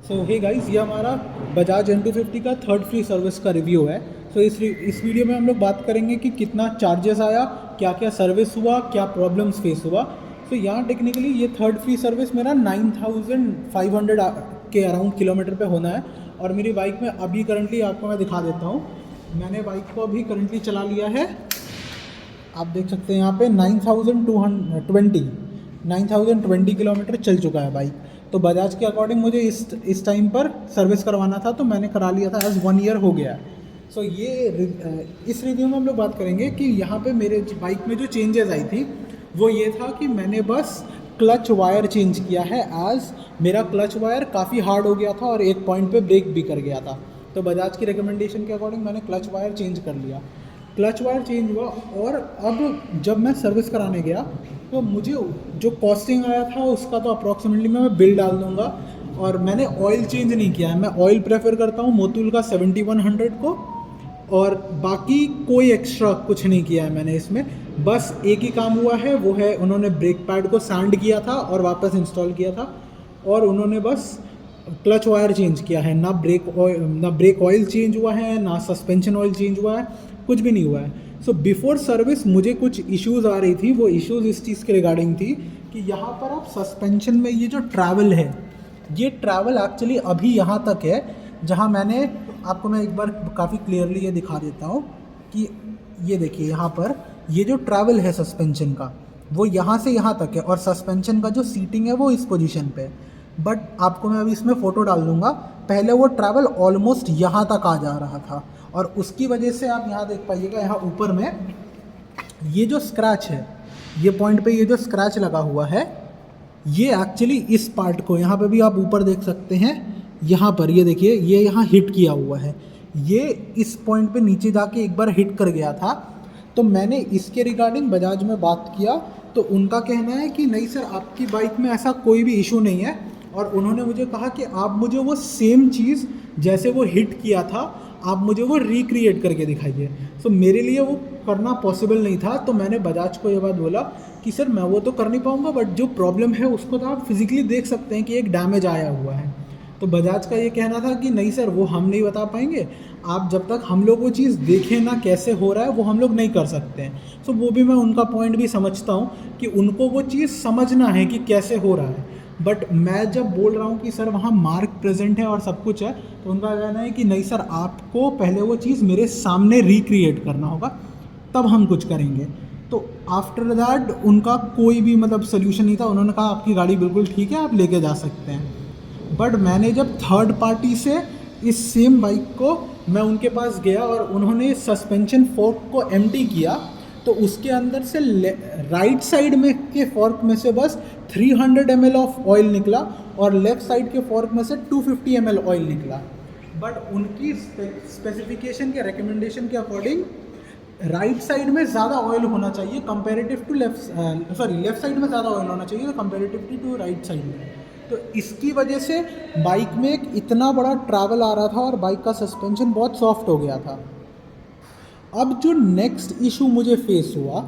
सो hey guys, ये हमारा Bajaj N250 का थर्ड फ्री सर्विस का रिव्यू है। सो इस वीडियो में हम लोग बात करेंगे कि कितना चार्जेस आया, क्या क्या सर्विस हुआ, क्या प्रॉब्लम्स फेस हुआ। सो यहाँ टेक्निकली ये थर्ड फ्री सर्विस मेरा 9500 के अराउंड किलोमीटर पे होना है। और मेरी बाइक में अभी करंटली आपको मैं दिखा देता हूँ, मैंने बाइक को अभी करंटली चला लिया है। आप देख सकते हैं यहाँ पे 9020 किलोमीटर चल चुका है बाइक। तो बजाज के अकॉर्डिंग मुझे इस टाइम पर सर्विस करवाना था, तो मैंने करा लिया था, एज 1 ईयर हो गया है। सो इस रिव्यू में हम लोग बात करेंगे कि यहाँ पे मेरे बाइक में जो चेंजेस आई थी वो ये था कि मैंने बस क्लच वायर चेंज किया है। आज मेरा क्लच वायर काफ़ी हार्ड हो गया था और एक पॉइंट पे ब्रेक भी कर गया था, तो बजाज की रिकमेंडेशन के अकॉर्डिंग मैंने क्लच वायर चेंज कर लिया। क्लच वायर चेंज हुआ और अब जब मैं सर्विस कराने गया तो मुझे जो कॉस्टिंग आया था उसका तो अप्रॉक्सीमेटली मैं बिल डाल दूंगा। और मैंने ऑयल चेंज नहीं किया है, मैं ऑयल प्रेफर करता हूँ मोतुल का 7100 को, और बाकी कोई एक्स्ट्रा कुछ नहीं किया है मैंने इसमें। बस एक ही काम हुआ है, वो है उन्होंने ब्रेक पैड को सैंड किया था और वापस इंस्टॉल किया था, और उन्होंने बस क्लच वायर चेंज किया है। ना ब्रेक ऑयल चेंज हुआ है, ना सस्पेंशन ऑयल चेंज हुआ है, कुछ भी नहीं हुआ है। सो बिफोर सर्विस मुझे कुछ इश्यूज़ आ रही थी, वो इश्यूज़ इस चीज़ के रिगार्डिंग थी कि यहाँ पर आप सस्पेंशन में ये जो ट्रैवल है, ये ट्रैवल एक्चुअली अभी यहाँ तक है जहाँ मैंने आपको, मैं एक बार काफ़ी क्लियरली ये दिखा देता हूँ कि ये देखिए यहाँ पर ये जो ट्रैवल है सस्पेंशन का वो यहाँ से यहाँ तक है, और सस्पेंशन का जो सीटिंग है वो इस पोजीशन पे है। बट आपको मैं अभी इसमें फ़ोटो डाल दूँगा, पहले वो ट्रैवल ऑलमोस्ट यहाँ तक आ जा रहा था, और उसकी वजह से आप यहाँ देख पाइएगा, यहाँ ऊपर में ये जो स्क्रैच है, ये पॉइंट पे ये जो स्क्रैच लगा हुआ है, ये एक्चुअली इस पार्ट को, यहाँ पे भी आप ऊपर देख सकते हैं, यहाँ पर ये देखिए, ये यहाँ हिट किया हुआ है, ये इस पॉइंट पे नीचे जाके एक बार हिट कर गया था। तो मैंने इसके रिगार्डिंग बजाज में बात किया, तो उनका कहना है कि नहीं सर, आपकी बाइक में ऐसा कोई भी इशू नहीं है, और उन्होंने मुझे कहा कि आप मुझे वो सेम चीज़ जैसे वो हिट किया था आप मुझे वो रिक्रिएट करके दिखाइए। सो मेरे लिए वो करना पॉसिबल नहीं था, तो मैंने बजाज को ये बात बोला कि सर मैं वो तो कर नहीं पाऊँगा, बट जो प्रॉब्लम है उसको तो आप फिजिकली देख सकते हैं कि एक डैमेज आया हुआ है। तो बजाज का ये कहना था कि नहीं सर, वो हम नहीं बता पाएंगे, आप जब तक हम लोग वो चीज़ देखें ना कैसे हो रहा है, वो हम लोग नहीं कर सकते हैं। सो वो भी मैं उनका पॉइंट भी समझता हूँ कि उनको वो चीज़ समझना है कि कैसे हो रहा है। बट मैं जब बोल रहा हूँ कि सर वहाँ मार्क प्रेजेंट है और सब कुछ है, तो उनका कहना है कि नहीं सर, आपको पहले वो चीज़ मेरे सामने रिक्रिएट करना होगा, तब हम कुछ करेंगे। तो आफ्टर दैट उनका कोई भी मतलब सोल्यूशन नहीं था। उन्होंने कहा आपकी गाड़ी बिल्कुल ठीक है, आप लेके जा सकते हैं। बट मैंने जब थर्ड पार्टी से इस सेम बाइक को मैं उनके पास गया और उन्होंने सस्पेंशन फोर्क को एम्प्टी किया, तो उसके अंदर से राइट साइड में के फॉर्क में से बस 300 ml ऑफ ऑयल निकला, और लेफ़्ट साइड के फॉर्क में से 250 ml ऑयल निकला। बट उनकी स्पेसिफिकेशन के रिकमेंडेशन के अकॉर्डिंग राइट साइड में ज़्यादा ऑयल होना चाहिए कंपेरेटिव टू लेफ्ट साइड में ज़्यादा ऑयल होना चाहिए कंपेरेटिवली टू राइट साइड में। तो इसकी वजह से बाइक में एक इतना बड़ा ट्रैवल आ रहा था और बाइक का सस्पेंशन बहुत सॉफ्ट हो गया था। अब जो नेक्स्ट इशू मुझे फेस हुआ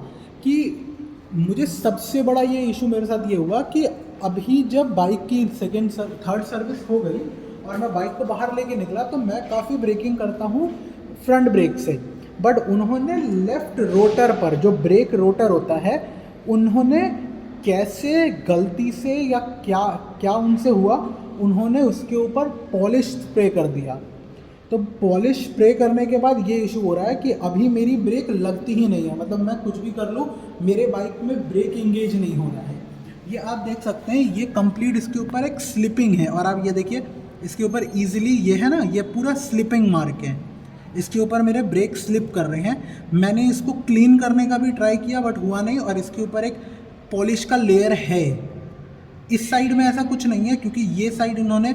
कि मुझे सबसे बड़ा ये इशू मेरे साथ ये हुआ कि अभी जब बाइक की थर्ड सर्विस हो गई और मैं बाइक को बाहर लेके निकला, तो मैं काफ़ी ब्रेकिंग करता हूँ फ्रंट ब्रेक से, बट उन्होंने लेफ़्ट रोटर पर जो ब्रेक रोटर होता है, उन्होंने कैसे गलती से या क्या क्या उनसे हुआ, उन्होंने उसके ऊपर पॉलिश स्प्रे कर दिया। तो पॉलिश स्प्रे करने के बाद ये इशू हो रहा है कि अभी मेरी ब्रेक लगती ही नहीं है, मतलब मैं कुछ भी कर लूँ मेरे बाइक में ब्रेक इंगेज नहीं हो रहा है। ये आप देख सकते हैं, ये कंप्लीट इसके ऊपर एक स्लिपिंग है, और आप ये देखिए इसके ऊपर ईजिली ये है ना, ये पूरा स्लिपिंग मार्क है, इसके ऊपर मेरे ब्रेक स्लिप कर रहे हैं। मैंने इसको क्लीन करने का भी ट्राई किया बट हुआ नहीं, और इसके ऊपर एक पॉलिश का लेयर है। इस साइड में ऐसा कुछ नहीं है, क्योंकि ये साइड इन्होंने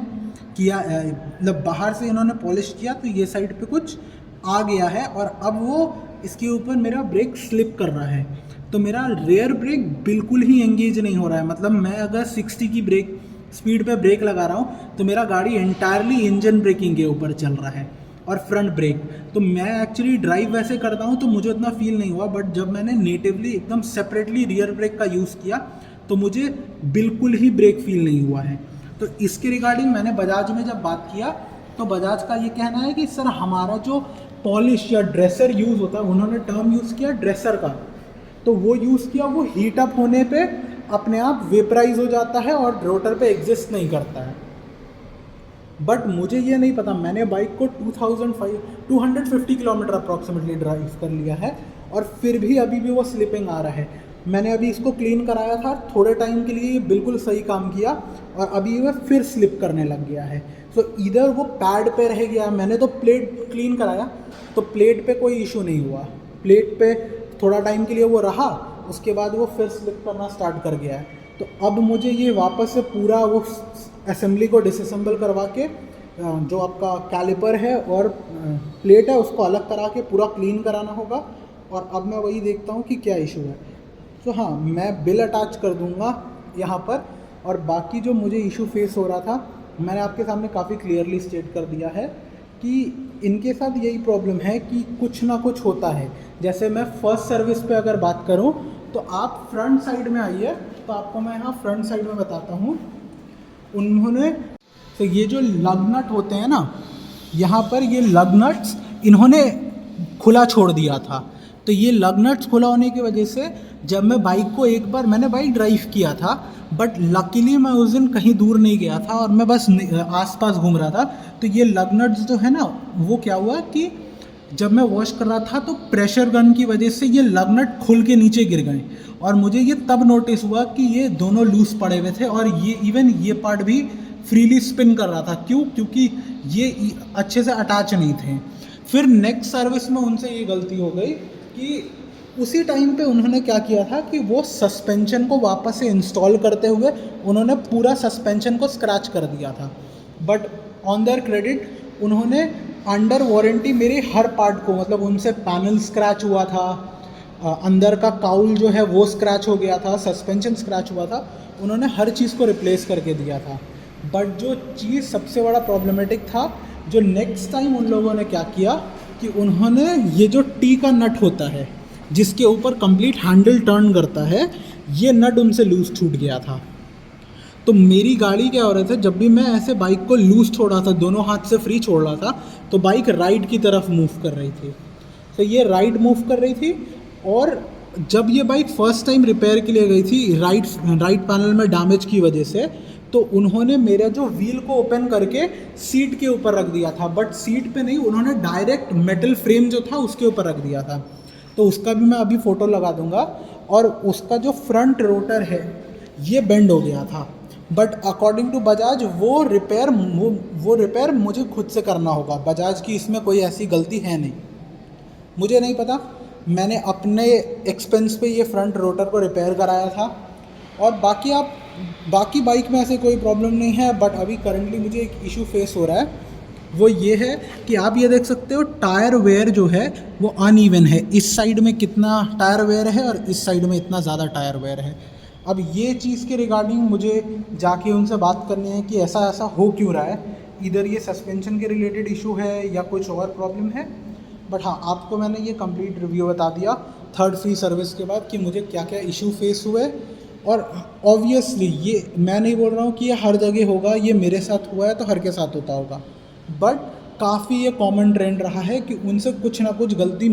किया, मतलब बाहर से इन्होंने पॉलिश किया, तो ये साइड पे कुछ आ गया है, और अब वो इसके ऊपर मेरा ब्रेक स्लिप कर रहा है। तो मेरा रेयर ब्रेक बिल्कुल ही एंगेज नहीं हो रहा है, मतलब मैं अगर 60 की ब्रेक स्पीड पे ब्रेक लगा रहा हूँ तो मेरा गाड़ी एंटायरली इंजन ब्रेकिंग के ऊपर चल रहा है, और फ्रंट ब्रेक तो मैं एक्चुअली ड्राइव वैसे करता हूँ तो मुझे उतना फील नहीं हुआ, बट जब मैंने नेटिवली एकदम सेपरेटली रियर ब्रेक का यूज़ किया तो मुझे बिल्कुल ही ब्रेक फील नहीं हुआ है। तो इसके रिगार्डिंग मैंने बजाज में जब बात किया तो बजाज का ये कहना है कि सर हमारा जो पॉलिश या ड्रेसर यूज़ होता है, उन्होंने टर्म यूज़ किया ड्रेसर का, तो वो यूज़ किया, वो हीट अप होने पे अपने आप वेपराइज हो जाता है और रोटर पे एग्जिस्ट नहीं करता है। बट मुझे ये नहीं पता, मैंने बाइक को 250 किलोमीटर अप्रॉक्सीमेटली ड्राइव कर लिया है और फिर भी अभी भी वो स्लिपिंग आ रहा है। मैंने अभी इसको क्लीन कराया था, थोड़े टाइम के लिए ये बिल्कुल सही काम किया और अभी वह फिर स्लिप करने लग गया है। सो इधर वो पैड पे रह गया, मैंने तो प्लेट क्लीन कराया तो प्लेट पे कोई इशू नहीं हुआ, प्लेट पे थोड़ा टाइम के लिए वो रहा, उसके बाद वो फिर स्लिप करना स्टार्ट कर गया है। तो अब मुझे ये वापस से पूरा वो असेंबली को डिसअसेंबल करवा के जो आपका कैलिपर है और प्लेट है उसको अलग करा के पूरा क्लीन कराना होगा और अब मैं वही देखता हूँ कि क्या इशू है। तो हाँ, मैं बिल अटैच कर दूँगा यहाँ पर और बाकी जो मुझे इशू फेस हो रहा था मैंने आपके सामने काफ़ी क्लियरली स्टेट कर दिया है कि इनके साथ यही प्रॉब्लम है कि कुछ ना कुछ होता है। जैसे मैं फर्स्ट सर्विस पे अगर बात करूं तो आप फ्रंट साइड में आइए, तो आपको मैं यहाँ फ्रंट साइड में बताता हूँ। उन्होंने तो ये जो लग नट होते हैं ना, यहाँ पर ये लग नट्स इन्होंने खुला छोड़ दिया था। तो ये लग नट्स खुला होने की वजह से जब मैं बाइक को एक बार मैंने बाइक ड्राइव किया था, बट लकीली मैं उस दिन कहीं दूर नहीं गया था और मैं बस आसपास घूम रहा था। तो ये लग नट्स जो है ना, वो क्या हुआ कि जब मैं वॉश कर रहा था तो प्रेशर गन की वजह से ये लग नट खुल के नीचे गिर गए और मुझे ये तब नोटिस हुआ कि ये दोनों लूज पड़े हुए थे और ये इवन ये पार्ट भी फ्रीली स्पिन कर रहा था। क्यों? क्योंकि ये अच्छे से अटैच नहीं थे। फिर नेक्स्ट सर्विस में उनसे ये गलती हो गई कि उसी टाइम पे उन्होंने क्या किया था कि वो सस्पेंशन को वापस से इंस्टॉल करते हुए उन्होंने पूरा सस्पेंशन को स्क्रैच कर दिया था। बट ऑन देयर क्रेडिट उन्होंने अंडर वारंटी मेरे हर पार्ट को, मतलब उनसे पैनल स्क्रैच हुआ था, अंदर का काउल जो है वो स्क्रैच हो गया था, सस्पेंशन स्क्रैच हुआ था, उन्होंने हर चीज़ को रिप्लेस करके दिया था। बट जो चीज़ सबसे बड़ा प्रॉब्लमेटिक था, जो नेक्स्ट टाइम उन लोगों ने क्या किया कि उन्होंने ये जो टी का नट होता है जिसके ऊपर कंप्लीट हैंडल टर्न करता है, ये नट उनसे लूज छूट गया था। तो मेरी गाड़ी क्या हो रहा था, जब भी मैं ऐसे बाइक को लूज छोड़ा था, दोनों हाथ से फ्री छोड़ रहा था, तो बाइक राइट की तरफ मूव कर रही थी। तो ये राइट मूव कर रही थी और जब ये बाइक फर्स्ट टाइम रिपेयर के लिए गई थी राइट पैनल में डैमेज की वजह से, तो उन्होंने मेरा जो व्हील को ओपन करके सीट के ऊपर रख दिया था। बट सीट पे नहीं, उन्होंने डायरेक्ट मेटल फ्रेम जो था उसके ऊपर रख दिया था। तो उसका भी मैं अभी फ़ोटो लगा दूंगा। और उसका जो फ्रंट रोटर है ये बेंड हो गया था। बट अकॉर्डिंग टू बजाज वो रिपेयर मुझे खुद से करना होगा। बजाज की इसमें कोई ऐसी गलती है नहीं, मुझे नहीं पता। मैंने अपने एक्सपेंस पे ये फ्रंट रोटर को रिपेयर कराया था और बाकी बाइक में ऐसे कोई प्रॉब्लम नहीं है। बट अभी करंटली मुझे एक इशू फेस हो रहा है, वो ये है कि आप ये देख सकते हो टायर वेयर जो है वो अनइवन है। इस साइड में कितना टायर वेयर है और इस साइड में इतना ज़्यादा टायर वेयर है। अब ये चीज़ के रिगार्डिंग मुझे जाके उनसे बात करनी है कि ऐसा ऐसा हो क्यों रहा है, इधर ये सस्पेंशन के रिलेटेड इशू है या कुछ और प्रॉब्लम है। बट हाँ, आपको मैंने ये कंप्लीट रिव्यू बता दिया थर्ड फ्री सर्विस के बाद कि मुझे क्या क्या इशू फेस हुए। और ऑब्वियसली ये मैं नहीं बोल रहा हूँ कि ये हर जगह होगा, ये मेरे साथ हुआ है तो हर के साथ होता होगा, बट काफ़ी ये कॉमन ट्रेंड रहा है कि उनसे कुछ ना कुछ गलती,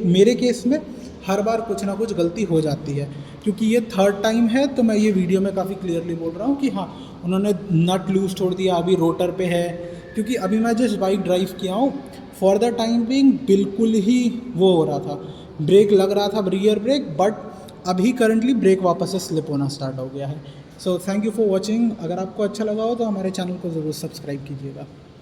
मेरे केस में हर बार कुछ ना कुछ गलती हो जाती है। क्योंकि ये थर्ड टाइम है तो मैं ये वीडियो में काफ़ी क्लियरली बोल रहा हूँ कि हाँ, उन्होंने नट लूज छोड़ दिया, अभी रोटर पे है। क्योंकि अभी मैं जिस बाइक ड्राइव किया हूँ फॉर द टाइम बिंग बिल्कुल ही वो हो रहा था, ब्रेक लग रहा था, रियर ब्रेक, बट अभी करंटली ब्रेक वापस से स्लिप होना स्टार्ट हो गया है। So thank you for watching. अगर आपको अच्छा लगा हो तो हमारे चैनल को ज़रूर सब्सक्राइब कीजिएगा।